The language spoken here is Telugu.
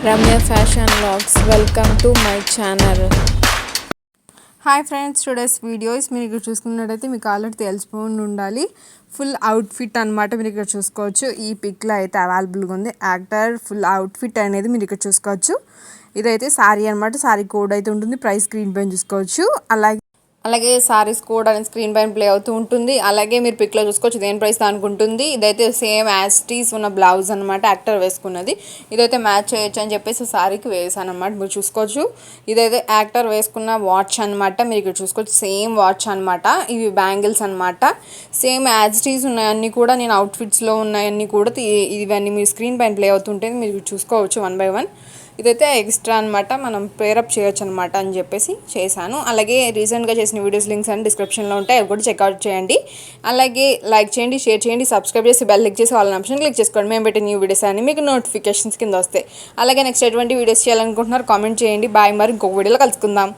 Ramya fashion vlogs welcome to my channel. Hi friends, today's videos మీరు ఇక్కడ చూసుకున్నట్టయితే మీకు ఆల్రెడీ తెలిసిపోయి ఉండాలి. ఫుల్ అవుట్ఫిట్ అనమాట మీరు ఇక్కడ చూసుకోవచ్చు. ఈ పిక్లో అయితే అవైలబుల్గా ఉంది. యాక్టర్ ఫుల్ అవుట్ఫిట్ అనేది మీరు ఇక్కడ చూసుకోవచ్చు. ఇదైతే శారీ అనమాట. శారీ కోడ్ అయితే ఉంటుంది. ప్రైస్ స్క్రీన్ పైన చూసుకోవచ్చు. అలాగే సారీస్ కూడా స్క్రీన్ పైన ప్లే అవుతూ ఉంటుంది. అలాగే మీరు పిక్లో చూసుకోవచ్చు దేని ప్రైస్ దానికి ఉంటుంది. ఇదైతే సేమ్ యాస్టీస్ ఉన్న బ్లౌజ్ అనమాట, యాక్టర్ వేసుకున్నది. ఇదైతే మ్యాచ్ చేయొచ్చు అని చెప్పేసి సారీకి వేసాను అనమాట. మీరు చూసుకోవచ్చు. ఇదైతే యాక్టర్ వేసుకున్న వాచ్ అనమాట. మీరు ఇక్కడ చూసుకోవచ్చు. సేమ్ వాచ్ అనమాట. ఇవి బ్యాంగిల్స్ అనమాట. సేమ్ యాస్టీస్ ఉన్నాయన్నీ కూడా నేను అవుట్ఫిట్స్లో ఉన్నాయన్నీ కూడా ఇవన్నీ మీరు స్క్రీన్ పైన ప్లే అవుతుంటే మీరు చూసుకోవచ్చు వన్ బై వన్. ఇదైతే ఎక్స్ట్రా అనమాట, మనం పేరప్ చేయొచ్చు అనమాట అని చెప్పేసి చేశాను. అలాగే రీసెంట్గా చేసిన వీడియోస్ లింక్స్ అన్ని డిస్క్రిప్షన్లో ఉంటాయి, అవి కూడా చెక్అవుట్ చేయండి. అలాగే లైక్ చేయండి, షేర్ చేయండి, సబ్స్క్రైబ్ చేసి బెల్ క్లిక్ చేసి ఆల్ ఆప్షన్ క్లిక్ చేసుకోండి. మేము పెట్టే న్యూ వీడియోస్ అన్ని మీకు నోటిఫికేషన్స్ కింద వస్తాయి. అలాగే నెక్స్ట్ ఎటువంటి వీడియోస్ చేయాలనుకుంటున్నారు కామెంట్ చేయండి. బాయ్, మరి ఇంకొక వీడియోలో కలుసుకుందాం.